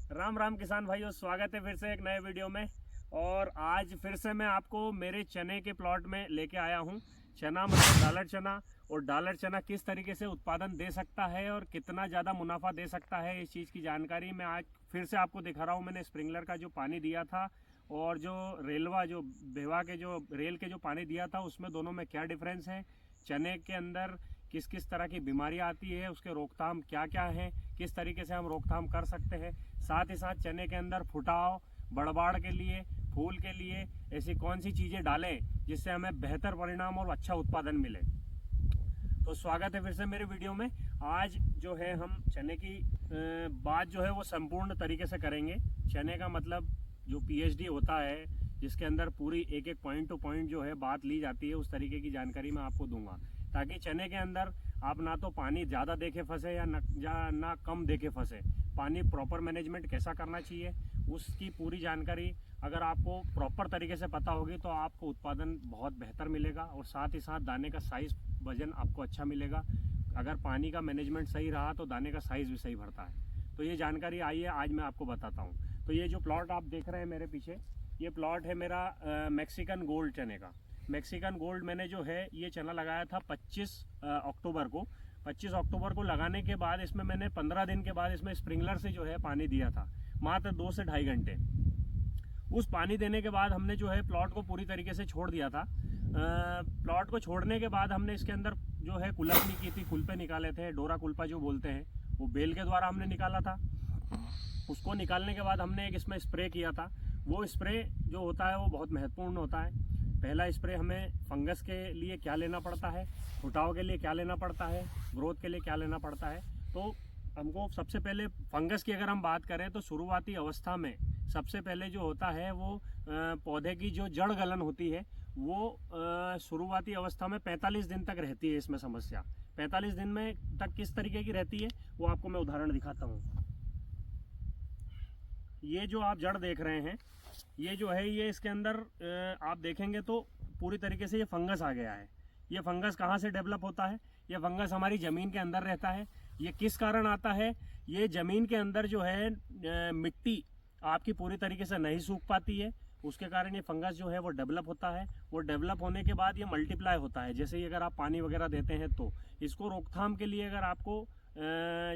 राम राम किसान भाइयों, स्वागत है फिर से एक नए वीडियो में। और आज फिर से मैं आपको मेरे चने के प्लॉट में लेके आया हूँ। चना मतलब डालर चना, और डालर चना किस तरीके से उत्पादन दे सकता है और कितना ज़्यादा मुनाफा दे सकता है, इस चीज़ की जानकारी मैं आज फिर से आपको दिखा रहा हूँ। मैंने स्प्रिंकलर का जो पानी दिया था और जो रेलवा जो बेवा के जो रेल के जो पानी दिया था, उसमें दोनों में क्या डिफरेंस है, चने के अंदर किस किस तरह की बीमारियां आती है, उसके रोकथाम क्या क्या है, किस तरीके से हम रोकथाम कर सकते हैं। साथ ही साथ चने के अंदर फुटाव, बड़बाड़ के लिए, फूल के लिए ऐसी कौन सी चीज़ें डालें जिससे हमें बेहतर परिणाम और अच्छा उत्पादन मिले। तो स्वागत है फिर से मेरे वीडियो में। आज जो है हम चने की बात जो है वो संपूर्ण तरीके से करेंगे। चने का मतलब जो पीएचडी होता है, जिसके अंदर पूरी एक एक पॉइंट टू पॉइंट जो है बात ली जाती है, उस तरीके की जानकारी मैं आपको दूंगा, ताकि चने के अंदर आप ना तो पानी ज़्यादा देके फंसे या ना कम देके फंसे। पानी प्रॉपर मैनेजमेंट कैसा करना चाहिए, उसकी पूरी जानकारी अगर आपको प्रॉपर तरीके से पता होगी तो आपको उत्पादन बहुत बेहतर मिलेगा, और साथ ही साथ दाने का साइज़, वजन आपको अच्छा मिलेगा। अगर पानी का मैनेजमेंट सही रहा तो दाने का साइज़ भी सही भरता है। तो ये जानकारी आइए आज मैं आपको बताता हूँ। तो ये जो प्लॉट आप देख रहे हैं मेरे पीछे, ये प्लॉट है मेरा मैक्सिकन गोल्ड चने का। मैक्सिकन गोल्ड मैंने जो है ये चना लगाया था 25 अक्टूबर को। 25 अक्टूबर को लगाने के बाद इसमें मैंने 15 दिन के बाद इसमें स्प्रिंकलर से जो है पानी दिया था, मात्र 2 से ढाई घंटे। उस पानी देने के बाद हमने जो है प्लॉट को पूरी तरीके से छोड़ दिया था। प्लॉट को छोड़ने के बाद हमने इसके अंदर जो है कुलपनी की थी, कुल्पे निकाले थे, डोरा कुल्पा जो बोलते हैं, वो बेल के द्वारा हमने निकाला था। उसको निकालने के बाद हमने एक इसमें स्प्रे किया था। वो स्प्रे जो होता है वो बहुत महत्वपूर्ण होता है। पहला स्प्रे हमें फंगस के लिए क्या लेना पड़ता है, फुटाव के लिए क्या लेना पड़ता है, ग्रोथ के लिए क्या लेना पड़ता है। तो हमको सबसे पहले फंगस की अगर हम बात करें तो शुरुआती अवस्था में सबसे पहले जो होता है वो पौधे की जो जड़ गलन होती है, वो शुरुआती अवस्था में 45 दिन तक रहती है। इसमें समस्या 45 दिन में तक किस तरीके की रहती है वो आपको मैं उदाहरण दिखाता हूँ। ये जो आप जड़ देख रहे हैं, ये जो है ये इसके अंदर आप देखेंगे तो पूरी तरीके से ये फंगस आ गया है। ये फंगस कहाँ से डेवलप होता है? ये फंगस हमारी ज़मीन के अंदर रहता है। ये किस कारण आता है? ये ज़मीन के अंदर जो है मिट्टी आपकी पूरी तरीके से नहीं सूख पाती है, उसके कारण ये फंगस जो है वो डेवलप होता है। वो डेवलप होने के बाद ये मल्टीप्लाई होता है। जैसे ही अगर आप पानी वगैरह देते हैं तो इसको रोकथाम के लिए अगर आपको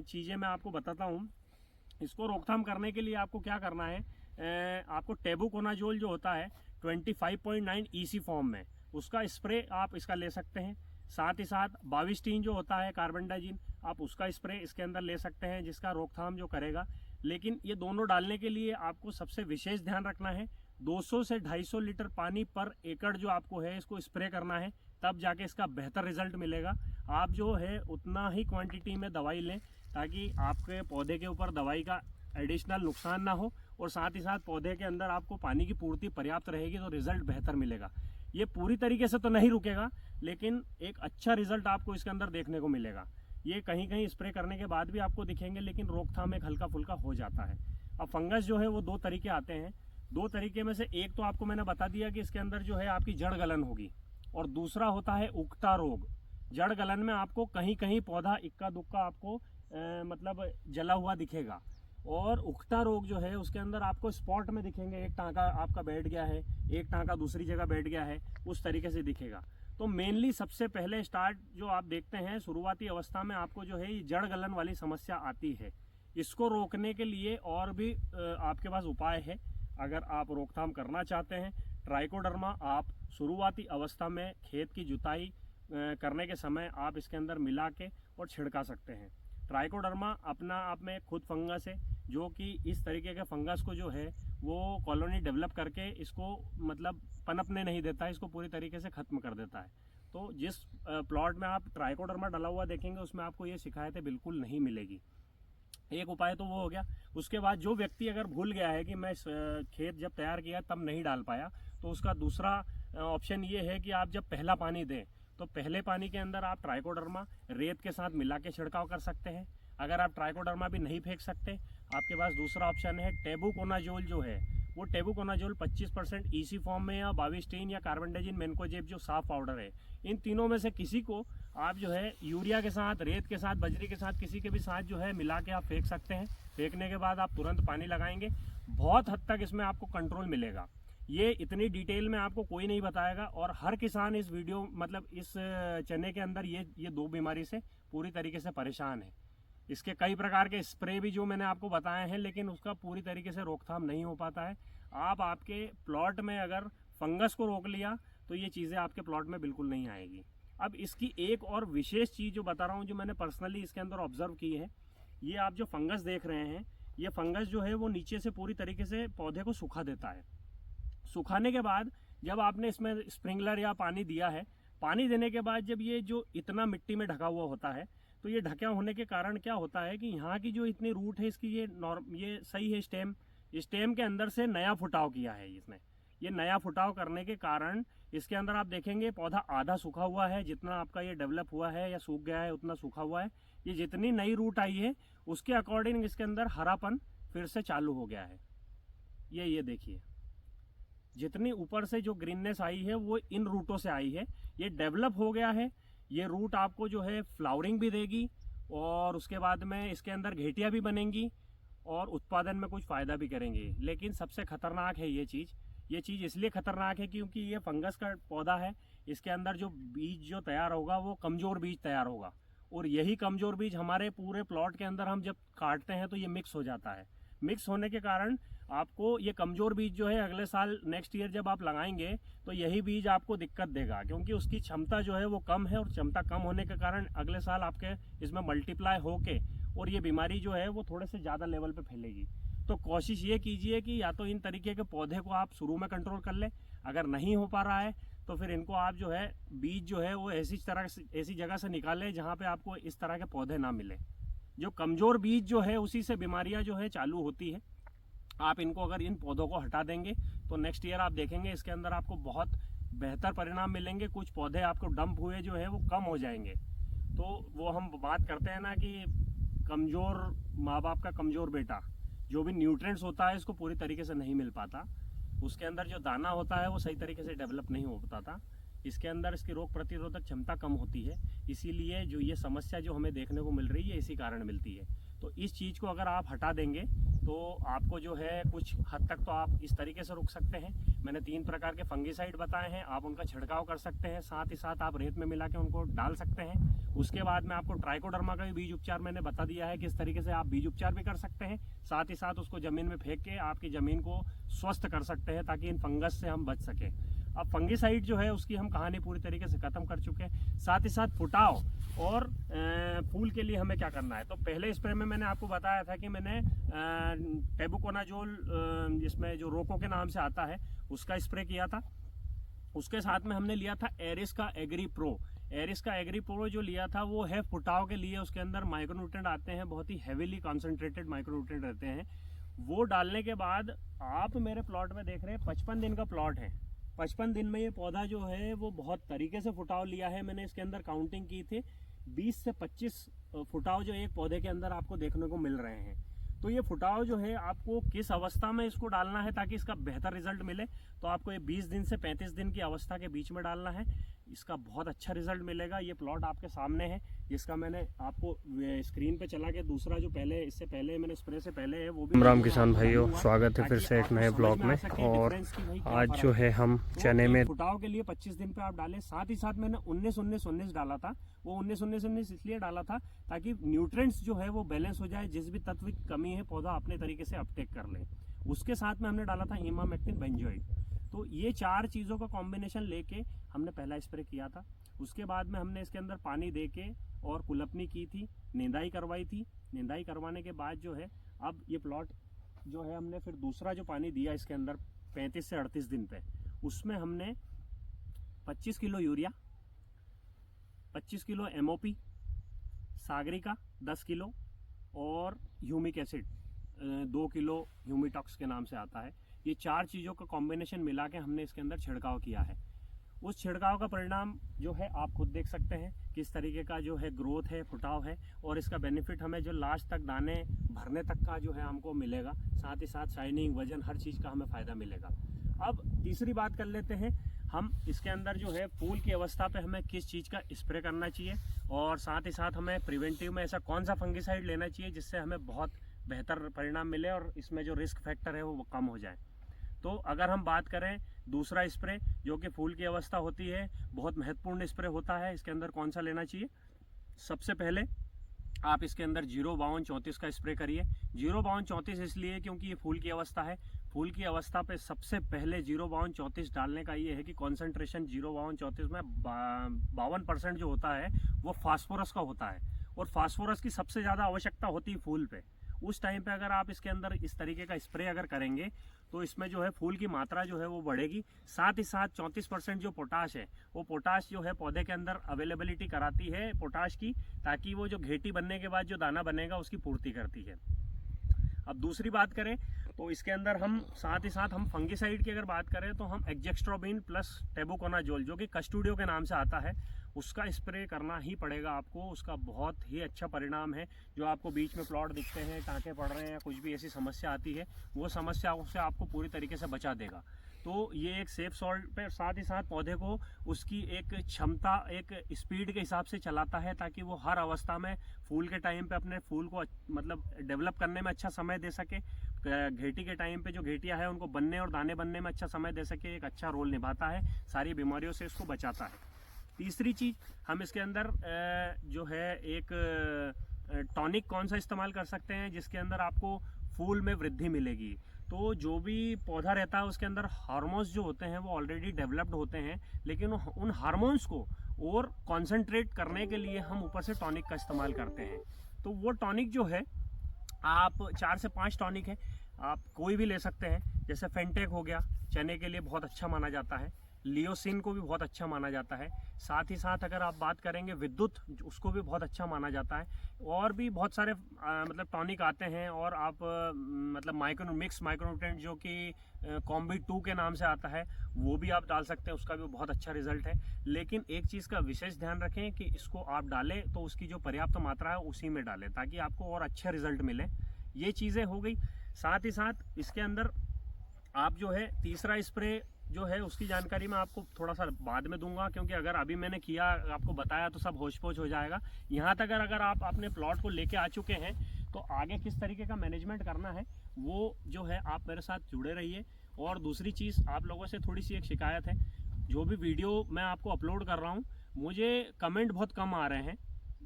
चीज़ें मैं आपको बताता हूँ। इसको रोकथाम करने के लिए आपको क्या करना है, आपको टेबुकोनाजोल जो होता है 25.9 ईसी फॉर्म में, उसका स्प्रे आप इसका ले सकते हैं। साथ ही साथ बाविस्टीन जो होता है कार्बेंडाजिन, आप उसका स्प्रे इसके अंदर ले सकते हैं, जिसका रोकथाम जो करेगा। लेकिन ये दोनों डालने के लिए आपको सबसे विशेष ध्यान रखना है, 200 से 250 लीटर पानी पर एकड़ जो आपको है इसको स्प्रे करना है, तब जाके इसका बेहतर रिजल्ट मिलेगा। आप जो है उतना ही क्वांटिटी में दवाई लें, ताकि आपके पौधे के ऊपर दवाई का एडिशनल नुकसान ना हो, और साथ ही साथ पौधे के अंदर आपको पानी की पूर्ति पर्याप्त रहेगी तो रिजल्ट बेहतर मिलेगा। ये पूरी तरीके से तो नहीं रुकेगा, लेकिन एक अच्छा रिजल्ट आपको इसके अंदर देखने को मिलेगा। ये कहीं कहीं स्प्रे करने के बाद भी आपको दिखेंगे, लेकिन रोकथाम एक हल्का फुल्का हो जाता है। अब फंगस जो है वो दो तरीके आते हैं। दो तरीके में से एक तो आपको मैंने बता दिया कि इसके अंदर जो है आपकी जड़ गलन होगी, और दूसरा होता है उगता रोग। जड़ गलन में आपको कहीं कहीं पौधा इक्का दुक्का आपको मतलब जला हुआ दिखेगा, और उगता रोग जो है उसके अंदर आपको स्पॉट में दिखेंगे, एक टांका आपका बैठ गया है, एक टांका दूसरी जगह बैठ गया है, उस तरीके से दिखेगा। तो मेनली सबसे पहले स्टार्ट जो आप देखते हैं शुरुआती अवस्था में आपको जो है ये जड़ गलन वाली समस्या आती है। इसको रोकने के लिए और भी आपके पास उपाय है। अगर आप रोकथाम करना चाहते हैं, ट्राइकोडर्मा आप शुरुआती अवस्था में खेत की जुताई करने के समय आप इसके अंदर मिला के और छिड़का सकते हैं। ट्राइकोडर्मा अपना आप में खुद फंगस है, जो कि इस तरीके के फंगस को जो है वो कॉलोनी डेवलप करके इसको मतलब पनपने नहीं देता है, इसको पूरी तरीके से ख़त्म कर देता है। तो जिस प्लॉट में आप ट्राइकोडर्मा डला हुआ देखेंगे उसमें आपको ये शिकायतें बिल्कुल नहीं मिलेगी। एक उपाय तो वो हो गया। उसके बाद जो व्यक्ति अगर भूल गया है कि मैं खेत जब तैयार किया तब नहीं डाल पाया, तो उसका दूसरा ऑप्शन ये है कि आप जब पहला पानी दें तो पहले पानी के अंदर आप ट्राइकोडर्मा रेत के साथ मिला के छिड़काव कर सकते हैं। अगर आप ट्राइकोडर्मा भी नहीं फेंक सकते, आपके पास दूसरा ऑप्शन है टेबुकोनाजोल जो है, वो टेबुकोनाजोल 25% ईसी फॉर्म में, या बाविस्टीन या कार्बेंडाजिन मेनकोजेब जो साफ पाउडर है, इन तीनों में से किसी को आप जो है यूरिया के साथ, रेत के साथ, बजरी के साथ, किसी के भी साथ जो है मिला के आप फेंक सकते हैं। फेंकने के बाद आप तुरंत पानी लगाएंगे, बहुत हद तक इसमें आपको कंट्रोल मिलेगा। ये इतनी डिटेल में आपको कोई नहीं बताएगा, और हर किसान इस वीडियो मतलब इस चने के अंदर ये 2 बीमारी से पूरी तरीके से परेशान है। इसके कई प्रकार के स्प्रे भी जो मैंने आपको बताए हैं, लेकिन उसका पूरी तरीके से रोकथाम नहीं हो पाता है। आपके प्लॉट में अगर फंगस को रोक लिया तो ये चीज़ें आपके प्लॉट में बिल्कुल नहीं आएगी। अब इसकी एक और विशेष चीज़ जो बता रहा हूँ, जो मैंने पर्सनली इसके अंदर ऑब्जर्व की है, ये आप जो फंगस देख रहे हैं, ये फंगस जो है वो नीचे से पूरी तरीके से पौधे को सुखा देता है। सुखाने के बाद जब आपने इसमें स्प्रिंकलर या पानी दिया है, पानी देने के बाद जब ये जो इतना मिट्टी में ढका हुआ होता है, तो ये ढका होने के कारण क्या होता है कि यहाँ की जो इतनी रूट है इसकी, ये सही है, स्टेम के अंदर से नया फुटाव किया है इसने। ये नया फुटाव करने के कारण इसके अंदर आप देखेंगे पौधा आधा सूखा हुआ है, जितना आपका ये डेवलप हुआ है या सूख गया है उतना सूखा हुआ है। ये जितनी नई रूट आई है उसके अकॉर्डिंग इसके अंदर हरापन फिर से चालू हो गया है। ये देखिए, जितनी ऊपर से जो ग्रीननेस आई है वो इन रूटों से आई है, ये डेवलप हो गया है। ये रूट आपको जो है फ्लावरिंग भी देगी, और उसके बाद में इसके अंदर घेटियाँ भी बनेंगी, और उत्पादन में कुछ फ़ायदा भी करेंगे। लेकिन सबसे खतरनाक है ये चीज़ इसलिए खतरनाक है क्योंकि ये फंगस का पौधा है। इसके अंदर जो बीज जो तैयार होगा वो कमज़ोर बीज तैयार होगा, और यही कमज़ोर बीज हमारे पूरे प्लॉट के अंदर हम जब काटते हैं तो ये मिक्स हो जाता है। मिक्स होने के कारण आपको ये कमज़ोर बीज जो है अगले साल नेक्स्ट ईयर जब आप लगाएंगे तो यही बीज आपको दिक्कत देगा, क्योंकि उसकी क्षमता जो है वो कम है, और क्षमता कम होने के कारण अगले साल आपके इसमें मल्टीप्लाई होके और ये बीमारी जो है वो थोड़े से ज़्यादा लेवल पे फैलेगी। तो कोशिश ये कीजिए कि या तो इन तरीके के पौधे को आप शुरू में कंट्रोल कर लें, अगर नहीं हो पा रहा है तो फिर इनको आप जो है बीज जो है वो ऐसी जगह से निकालें जहाँ पे आपको इस तरह के पौधे ना मिले। जो कमज़ोर बीज जो है उसी से बीमारियाँ जो है चालू होती है। आप इनको अगर इन पौधों को हटा देंगे तो नेक्स्ट ईयर आप देखेंगे इसके अंदर आपको बहुत बेहतर परिणाम मिलेंगे। कुछ पौधे आपको डंप हुए जो है वो कम हो जाएंगे। तो वो हम बात करते हैं ना कि कमज़ोर माँ बाप का कमज़ोर बेटा, जो भी न्यूट्रिएंट्स होता है इसको पूरी तरीके से नहीं मिल पाता, उसके अंदर जो दाना होता है वो सही तरीके से डेवलप नहीं हो पाता, इसके अंदर इसकी रोग प्रतिरोधक क्षमता कम होती है। इसीलिए जो ये समस्या जो हमें देखने को मिल रही है इसी कारण मिलती है। तो इस चीज़ को अगर आप हटा देंगे तो आपको जो है कुछ हद तक तो आप इस तरीके से रुक सकते हैं। मैंने 3 प्रकार के फंगिसाइड बताए हैं, आप उनका छिड़काव कर सकते हैं, साथ ही साथ आप रेत में मिला के उनको डाल सकते हैं। उसके बाद में आपको ट्राइकोडर्मा का भी बीज उपचार मैंने बता दिया है, किस तरीके से आप बीज उपचार भी कर सकते हैं। साथ ही साथ उसको ज़मीन में फेंक के आपकी ज़मीन को स्वस्थ कर सकते हैं ताकि इन फंगस से हम बच सकें। अब फंगिसाइड जो है उसकी हम कहानी पूरी तरीके से ख़त्म कर चुके हैं। साथ ही साथ फुटाव और फूल के लिए हमें क्या करना है, तो पहले स्प्रे में मैंने आपको बताया था कि मैंने टेबुकोनाजोल जिसमें जो रोको के नाम से आता है उसका स्प्रे किया था। उसके साथ में हमने लिया था एरिस का एग्री प्रो जो लिया था वो है फुटाव के लिए। उसके अंदर माइक्रोन्यूट्रिएंट आते हैं, बहुत ही हैवीली कॉन्सेंट्रेटेड माइक्रोन्यूट्रिएंट रहते हैं। वो डालने के बाद आप मेरे प्लॉट में देख रहे हैं 55 दिन का प्लॉट है। 55 दिन में ये पौधा जो है वो बहुत तरीके से फुटाव लिया है। मैंने इसके अंदर काउंटिंग की थी, 20 से 25 फुटाव जो एक पौधे के अंदर आपको देखने को मिल रहे हैं। तो ये फुटाव जो है आपको किस अवस्था में इसको डालना है ताकि इसका बेहतर रिजल्ट मिले, तो आपको ये 20 दिन से 35 दिन की अवस्था के बीच में डालना है। इसका बहुत अच्छा रिजल्ट मिलेगा। ये प्लॉट आपके सामने है, जिसका मैंने आपको स्क्रीन पे चला के दूसरा जो पहले इससे पहले मैंने स्प्रे से पहले है वो भी। राम किसान भाइयों, स्वागत है फिर से एक नए ब्लॉग में। और आज जो है हम चने में फुटाव के लिए 25 दिन पे आप डालें। साथ ही साथ मैंने 19-19-19 डाला था। वो 19-19-19 इसलिए डाला था ताकि न्यूट्रिएंट्स जो है वो बैलेंस हो जाए, जिस भी तत्व की कमी है पौधा अपने तरीके से अपटेक कर ले। उसके साथ में हमने डाला था इमामेक्टिन बेंजोइड। तो ये 4 चीज़ों का कॉम्बिनेशन लेके हमने पहला स्प्रे किया था। उसके बाद में हमने इसके अंदर पानी दे के और कुलपनी की थी, निंदाई करवाई थी। निंदाई करवाने के बाद जो है अब ये प्लॉट जो है हमने फिर दूसरा जो पानी दिया इसके अंदर 35 से 38 दिन पे, उसमें हमने 25 kilo urea, 25 kilo MOP, Sagarika 10 kilo और ह्यूमिक एसिड 2 किलो ह्यूमिटॉक्स के नाम से आता है। ये 4 चीज़ों का कॉम्बिनेशन मिला के हमने इसके अंदर छिड़काव किया है। उस छिड़काव का परिणाम जो है आप खुद देख सकते हैं किस तरीके का जो है ग्रोथ है, फुटाव है, और इसका बेनिफिट हमें जो लास्ट तक दाने भरने तक का जो है हमको मिलेगा। साथ ही साथ शाइनिंग, वजन, हर चीज़ का हमें फ़ायदा मिलेगा। अब तीसरी बात कर लेते हैं हम, इसके अंदर जो है फूल की अवस्था पे हमें किस चीज़ का स्प्रे करना चाहिए, और साथ ही साथ हमें प्रिवेंटिव में ऐसा कौन सा फंगिसाइड लेना चाहिए जिससे हमें बहुत बेहतर परिणाम मिले और इसमें जो रिस्क फैक्टर है वो कम हो जाए। तो अगर हम बात करें दूसरा स्प्रे जो कि फूल की अवस्था होती है, बहुत महत्वपूर्ण स्प्रे होता है, इसके अंदर कौन सा लेना चाहिए? सबसे पहले आप इसके अंदर 05234 का स्प्रे करिए। 05234 इसलिए क्योंकि ये फूल की अवस्था है। फूल की अवस्था पे सबसे पहले 05234 डालने का ये है कि कॉन्सेंट्रेशन 05234 में 52% जो होता है वो फास्फोरस का होता है, और फास्फोरस की सबसे ज़्यादा आवश्यकता होती है फूल पे। उस टाइम पे अगर आप इसके अंदर इस तरीके का स्प्रे अगर करेंगे तो इसमें जो है फूल की मात्रा जो है वो बढ़ेगी। साथ ही साथ 34% जो पोटाश है, वो पोटाश जो है पौधे के अंदर अवेलेबिलिटी कराती है पोटाश की, ताकि वो जो घेटी बनने के बाद जो दाना बनेगा उसकी पूर्ति करती है। अब दूसरी बात करें तो इसके अंदर हम साथ ही साथ हम फंगिसाइड की अगर बात करें तो हम एग्जेक्स्ट्रोबिन प्लस टेबुकोनाजोल जो कि कस्टूडियो के नाम से आता है, उसका स्प्रे करना ही पड़ेगा आपको। उसका बहुत ही अच्छा परिणाम है। जो आपको बीच में प्लॉट दिखते हैं, टाँके पड़ रहे हैं या कुछ भी ऐसी समस्या आती है, वो समस्याओं से आपको पूरी तरीके से बचा देगा। तो ये एक सेफ सॉल्ट पे साथ ही साथ पौधे को उसकी एक क्षमता, एक स्पीड के हिसाब से चलाता है, ताकि वो हर अवस्था में फूल के टाइम पे अपने फूल को मतलब डेवलप करने में अच्छा समय दे सके, घेटी के टाइम पे जो घेटियाँ हैं उनको बनने और दाने बनने में अच्छा समय दे सके, एक अच्छा रोल निभाता है, सारी बीमारियों से इसको बचाता है। तीसरी चीज़ हम इसके अंदर जो है एक टॉनिक कौन सा इस्तेमाल कर सकते हैं जिसके अंदर आपको फूल में वृद्धि मिलेगी। तो जो भी पौधा रहता है उसके अंदर हार्मोन्स जो होते हैं वो ऑलरेडी डेवलप्ड होते हैं, लेकिन उन हार्मोन्स को और कॉन्सेंट्रेट करने के लिए हम ऊपर से टॉनिक का इस्तेमाल करते हैं। तो वो टॉनिक जो है, आप 4 से 5 टॉनिक है, आप कोई भी ले सकते हैं। जैसे फेंटेक हो गया, चने के लिए बहुत अच्छा माना जाता है। लियोसिन को भी बहुत अच्छा माना जाता है। साथ ही साथ अगर आप बात करेंगे विद्युत, उसको भी बहुत अच्छा माना जाता है। और भी बहुत सारे मतलब टॉनिक आते हैं, और आप मतलब मिक्स माइक्रोन्यूट्रिएंट जो कि कॉम्बी 2 के नाम से आता है, वो भी आप डाल सकते हैं, उसका भी बहुत अच्छा रिजल्ट है। लेकिन एक चीज़ का विशेष ध्यान रखें कि इसको आप डालें तो उसकी जो पर्याप्त मात्रा है उसी में डालें, ताकि आपको और अच्छे रिजल्ट मिले। ये चीज़ें हो गई। साथ ही साथ इसके अंदर आप जो है तीसरा स्प्रे जो है उसकी जानकारी मैं आपको थोड़ा सा बाद में दूंगा, क्योंकि अगर अभी मैंने किया, आपको बताया तो सब होश पोश हो जाएगा। यहाँ तक अगर आप अपने प्लॉट को लेके आ चुके हैं तो आगे किस तरीके का मैनेजमेंट करना है वो जो है आप मेरे साथ जुड़े रहिए। और दूसरी चीज़, आप लोगों से थोड़ी सी एक शिकायत है, जो भी वीडियो मैं आपको अपलोड कर रहा हूँ मुझे कमेंट बहुत कम आ रहे हैं।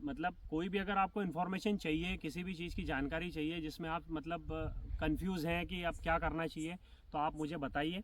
मतलब कोई भी अगर आपको इन्फॉर्मेशन चाहिए, किसी भी चीज़ की जानकारी चाहिए जिसमें आप मतलब कंफ्यूज हैं कि अब क्या करना चाहिए, तो आप मुझे बताइए,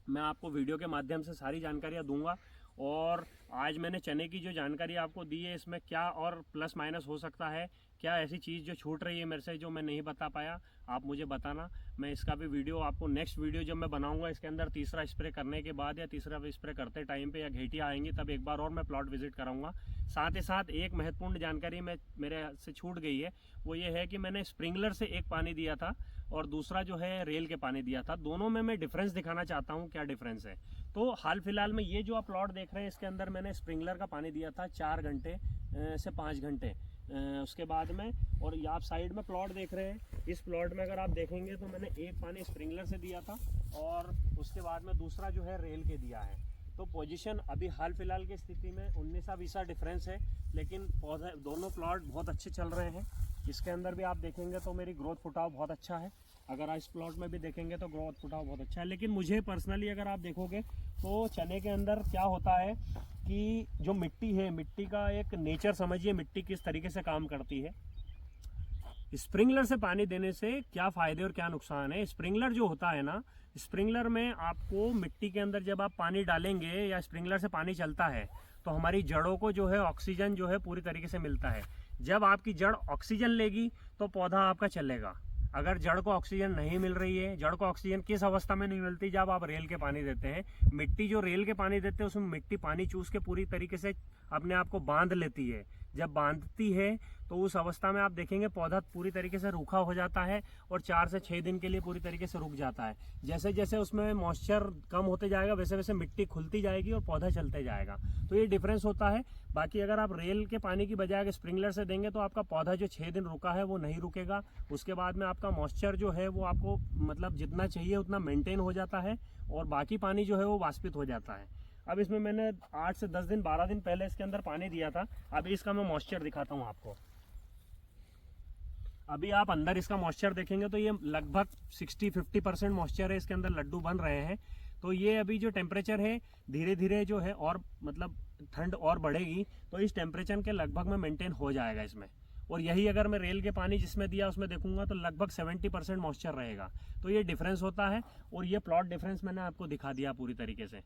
मैं आपको वीडियो के माध्यम से सारी जानकारियाँ दूंगा। और आज मैंने चने की जो जानकारी आपको दी है, इसमें क्या और प्लस माइनस हो सकता है, क्या ऐसी चीज़ जो छूट रही है मेरे से जो मैं नहीं बता पाया, आप मुझे बताना। मैं इसका भी वीडियो आपको नेक्स्ट वीडियो जब मैं बनाऊंगा, इसके अंदर तीसरा स्प्रे करने के बाद या तीसरा स्प्रे करते टाइम पे या घेटियाँ आएंगी तब एक बार और मैं प्लॉट विजिट कराऊंगा। साथ ही साथ एक महत्वपूर्ण जानकारी मेरे से छूट गई है, वो ये है कि मैंने स्प्रिंगलर से एक पानी दिया था और दूसरा जो है रेल के पानी दिया था। दोनों में मैं डिफरेंस दिखाना चाहता हूँ, क्या डिफरेंस है। तो हाल फिलहाल में ये जो आप प्लॉट देख रहे हैं, इसके अंदर मैंने स्प्रिंगलर का पानी दिया था 4 घंटे से 5 घंटे उसके बाद में। और ये आप साइड में प्लॉट देख रहे हैं, इस प्लॉट में अगर आप देखेंगे तो मैंने एक पानी स्प्रिंगलर से दिया था और उसके बाद में दूसरा जो है रेल के दिया है। तो पोजीशन अभी हाल फिलहाल की स्थिति में 19-20 डिफरेंस है, लेकिन पौधे दोनों प्लॉट बहुत अच्छे चल रहे हैं। इसके अंदर भी आप देखेंगे तो मेरी ग्रोथ फुटाव बहुत अच्छा है। अगर इस प्लॉट में भी देखेंगे तो ग्रोथ फुटाव बहुत अच्छा है। लेकिन मुझे पर्सनली अगर आप देखोगे तो चने के अंदर क्या होता है कि जो मिट्टी है, मिट्टी का एक नेचर समझिए, मिट्टी किस तरीके से काम करती है। स्प्रिंगलर से पानी देने से क्या फ़ायदे और क्या नुकसान है। स्प्रिंगलर जो होता है ना, स्प्रिंगलर में आपको मिट्टी के अंदर जब आप पानी डालेंगे या स्प्रिंगलर से पानी चलता है तो हमारी जड़ों को जो है ऑक्सीजन जो है पूरी तरीके से मिलता है। जब आपकी जड़ ऑक्सीजन लेगी तो पौधा आपका चलेगा। अगर जड़ को ऑक्सीजन नहीं मिल रही है, जड़ को ऑक्सीजन किस अवस्था में नहीं मिलती, जब आप रेल के पानी देते हैं। मिट्टी जो रेल के पानी देते हैं उसमें मिट्टी पानी चूस के पूरी तरीके से अपने आप को बांध लेती है। जब बांधती है तो उस अवस्था में आप देखेंगे पौधा पूरी तरीके से रूखा हो जाता है और 4 से 6 दिन के लिए पूरी तरीके से रुक जाता है। जैसे जैसे उसमें मॉइस्चर कम होते जाएगा वैसे वैसे मिट्टी खुलती जाएगी और पौधा चलते जाएगा। तो ये डिफरेंस होता है। बाकी अगर आप रेल के पानी की बजाय अगर स्प्रिंगलर से देंगे तो आपका पौधा जो 6 दिन रुका है वो नहीं रुकेगा। उसके बाद में आपका मॉइस्चर जो है वो आपको मतलब जितना चाहिए उतना मेंटेन हो जाता है और बाकी पानी जो है वो वाष्पित हो जाता है। अब इसमें मैंने 8 से 10 दिन 12 दिन पहले इसके अंदर पानी दिया था। अभी इसका मैं मॉइस्चर दिखाता हूँ आपको। अभी आप अंदर इसका मॉइस्चर देखेंगे तो ये लगभग 60-50% मॉइस्चर है इसके अंदर, लड्डू बन रहे हैं। तो ये अभी जो टेम्परेचर है धीरे धीरे जो है और मतलब ठंड और बढ़ेगी तो इस टेम्परेचर के लगभग में मेंटेन हो जाएगा इसमें। और यही अगर मैं रेल के पानी जिसमें दिया उसमें देखूंगा तो लगभग 70% मॉइस्चर रहेगा। तो ये डिफरेंस होता है और ये प्लॉट डिफरेंस मैंने आपको दिखा दिया पूरी तरीके से।